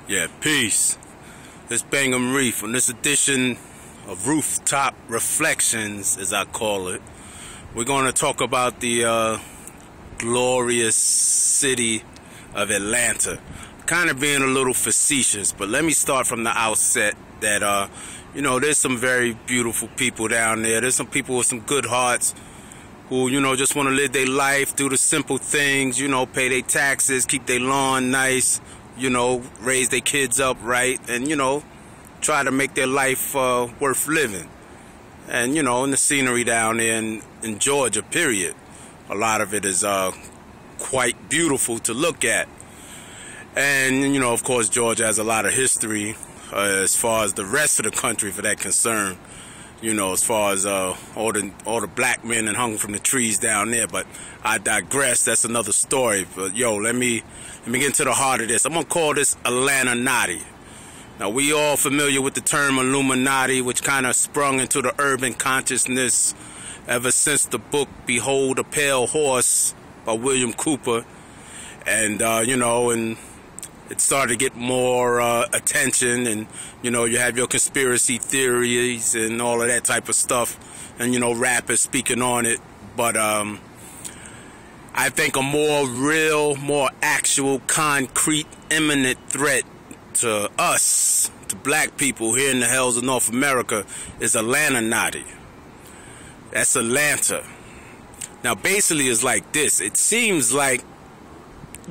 Yeah, peace. This Bangham Reef on this edition of Rooftop Reflections, as I call it. We're going to talk about the glorious city of Atlanta. Kind of being a little facetious, but let me start from the outset that, there's some very beautiful people down there. There's some people with some good hearts who, just want to live their life, do the simple things, pay their taxes, keep their lawn nice, raise their kids up right, and, try to make their life worth living. And, in the scenery down there in Georgia, period, a lot of it is quite beautiful to look at. And, of course, Georgia has a lot of history as far as the rest of the country for that concern. As far as all the black men that hung from the trees down there. But I digress. That's another story. But let me get into the heart of this. I'm gonna call this Atlantanatti. Now, we all familiar with the term Illuminati, which kind of sprung into the urban consciousness ever since the book Behold a Pale Horse by William Cooper. And and it started to get more attention, and you have your conspiracy theories and all of that type of stuff, and rappers speaking on it. But I think a more real, more actual, concrete, imminent threat to us, to black people here in the hells of North America, is Atlantanatti. That's Atlanta. Now, basically, it's like this. It seems like,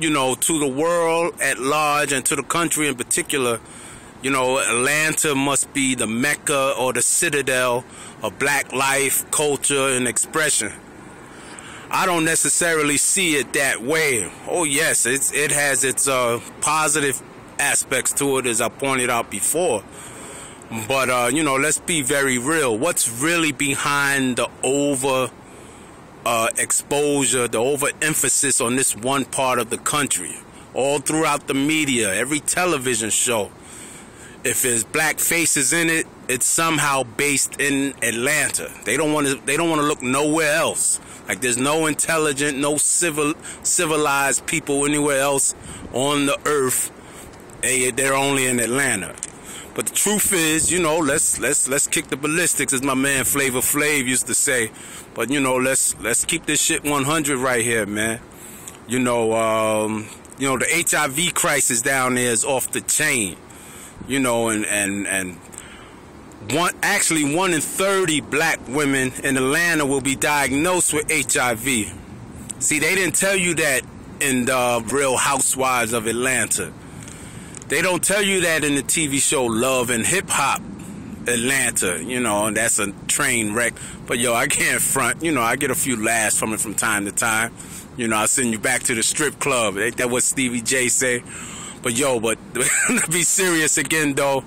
to the world at large and to the country in particular, Atlanta must be the Mecca or the citadel of black life, culture, and expression. I don't necessarily see it that way. Oh, yes, it has its positive aspects to it, as I pointed out before. But, let's be very real. What's really behind the exposure, the overemphasis on this one part of the country, all throughout the media, every television show? If there's black faces in it, it's somehow based in Atlanta. They don't want to look nowhere else. Like, there's no intelligent, no civilized people anywhere else on the earth. They're only in Atlanta. But the truth is, let's kick the ballistics, as my man Flavor Flav used to say. But let's keep this shit 100 right here, man. The HIV crisis down there is off the chain. And one in 30 black women in Atlanta will be diagnosed with HIV. See, they didn't tell you that in the Real Housewives of Atlanta. They don't tell you that in the TV show Love and Hip Hop Atlanta, and that's a train wreck. But I can't front, I get a few laughs from it from time to time. I'll send you back to the strip club. Ain't that what Stevie J say? But to be serious again though,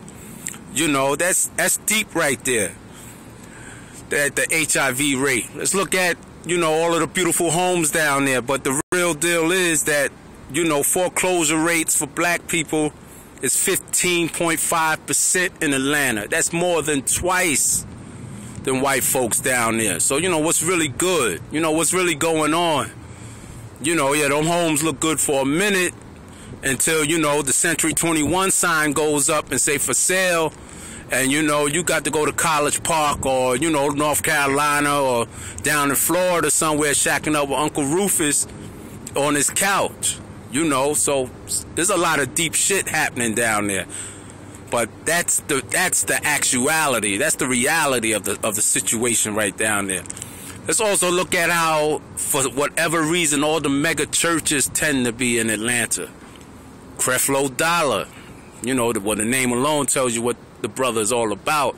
that's deep right there. The HIV rate. Let's look at, all of the beautiful homes down there. But the real deal is that, foreclosure rates for black people is 15.5% in Atlanta. That's more than twice than white folks down there. So, what's really good? What's really going on? Them homes look good for a minute until, the Century 21 sign goes up and say for sale. And, you got to go to College Park or, North Carolina or down in Florida somewhere shacking up with Uncle Rufus on his couch. So there's a lot of deep shit happening down there. But that's the actuality. That's the reality of the situation right down there. Let's also look at how, for whatever reason, all the mega churches tend to be in Atlanta. Creflo Dollar, the name alone tells you what the brother is all about.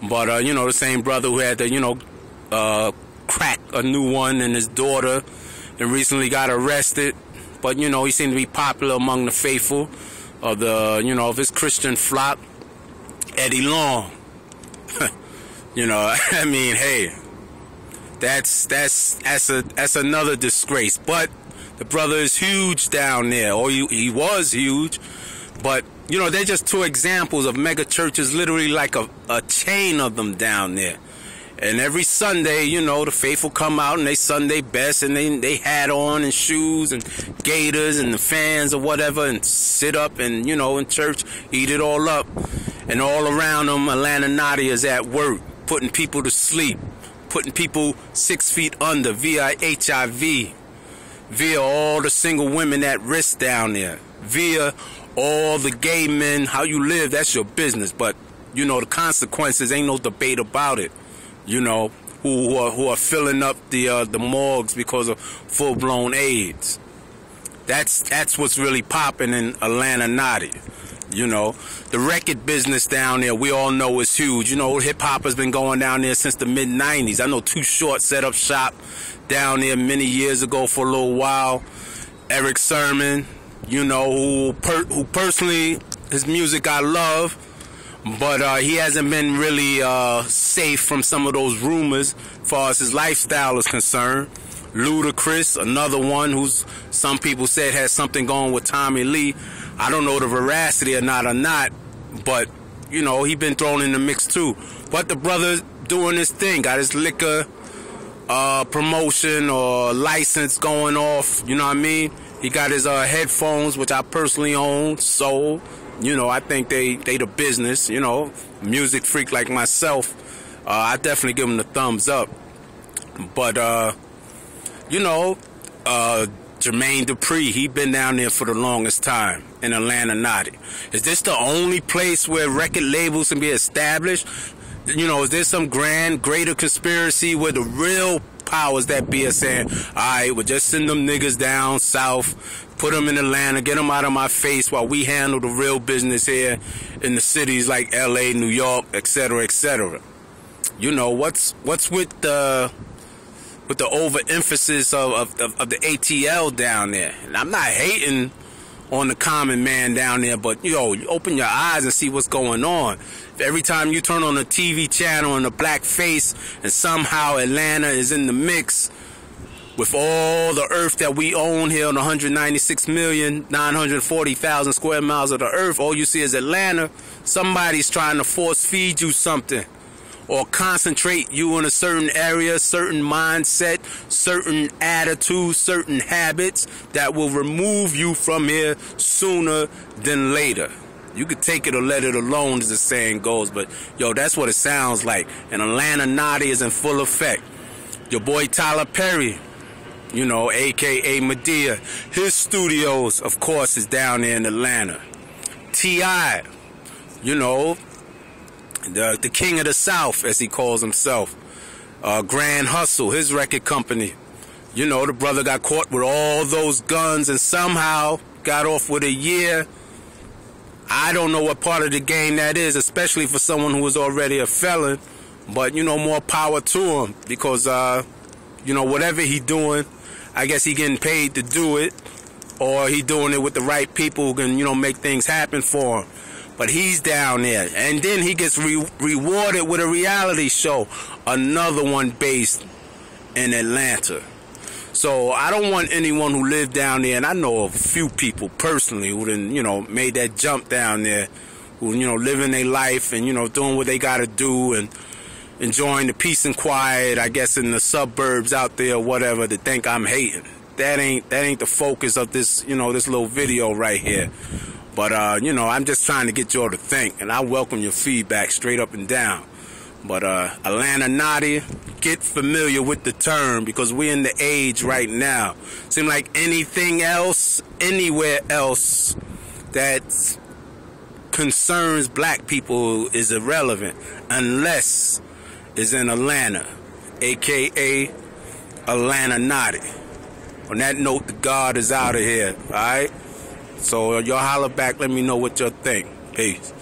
But the same brother who had to crack a new one and his daughter, and recently got arrested. But, he seemed to be popular among the faithful of of his Christian flock. Eddie Long. Hey, that's another disgrace. But the brother is huge down there, or he was huge. But, they're just two examples of mega churches, literally like a chain of them down there. And every Sunday, you know, the faithful come out and they Sunday best and they hat on and shoes and gaiters and the fans or whatever and sit up and, you know, in church, eat it all up. And all around them, Atlantanatti is at work, putting people to sleep, putting people 6 feet under via HIV, via all the single women at risk down there, via all the gay men. How you live, that's your business. But, you know, the consequences, ain't no debate about it. You know, who are filling up the morgues because of full-blown AIDS. That's what's really popping in Atlantanatti. You know, the record business down there, we all know is huge. You know, hip-hop has been going down there since the mid-90s. I know Too Short set up shop down there many years ago for a little while. Eric Sermon, you know, who personally, his music I love. But he hasn't been really safe from some of those rumors as far as his lifestyle is concerned. Ludacris, another one who's some people said has something going with Tommy Lee. I don't know the veracity or not, but, you know, he been thrown in the mix too. But the brother doing his thing, got his liquor promotion or license going off, you know what I mean? He got his headphones, which I personally own, sold. You know, I think they the business, you know, music freak like myself. I definitely give them the thumbs up. But, you know, Jermaine Dupri, he been down there for the longest time in Atlantanatti. Is this the only place where record labels can be established? You know, is there some greater conspiracy where the real powers that be are saying, all right, we'll just send them niggas down south, put them in Atlanta, get them out of my face while we handle the real business here in the cities like LA, New York, etc., etc. You know, what's with the overemphasis of the ATL down there? And I'm not hating on the common man down there, but, yo, you open your eyes and see what's going on. Every time you turn on a TV channel and a black face and somehow Atlanta is in the mix with all the earth that we own here on 196,940,000 square miles of the earth, all you see is Atlanta. Somebody's trying to force feed you something or concentrate you in a certain area, certain mindset, certain attitudes, certain habits that will remove you from here sooner than later. You could take it or let it alone, as the saying goes, but, yo, that's what it sounds like. And Atlantanatti is in full effect. Your boy Tyler Perry, you know, a.k.a. Medea, his studios, of course, is down there in Atlanta. T.I., you know, the king of the South, as he calls himself. Grand Hustle, his record company. You know, the brother got caught with all those guns and somehow got off with a year. I don't know what part of the game that is, especially for someone who was already a felon. But, you know, more power to him because, you know, whatever he doing, I guess he getting paid to do it, or he doing it with the right people who can, you know, make things happen for him. But he's down there, and then he gets rewarded with a reality show, another one based in Atlanta. So I don't want anyone who lived down there, and I know a few people personally who then, you know, made that jump down there, who, you know, living their life and, you know, doing what they got to do and enjoying the peace and quiet, I guess, in the suburbs out there or whatever, to think I'm hating. That ain't the focus of this, you know, this little video right here. But, you know, I'm just trying to get y'all to think, and I welcome your feedback straight up and down. But Atlantanatti, get familiar with the term because we're in the age right now. Seem like anything else, anywhere else that concerns black people is irrelevant unless it's in Atlanta, a.k.a. Atlantanatti. On that note, the God is out of here, all right? So y'all holler back, let me know what y'all think. Peace.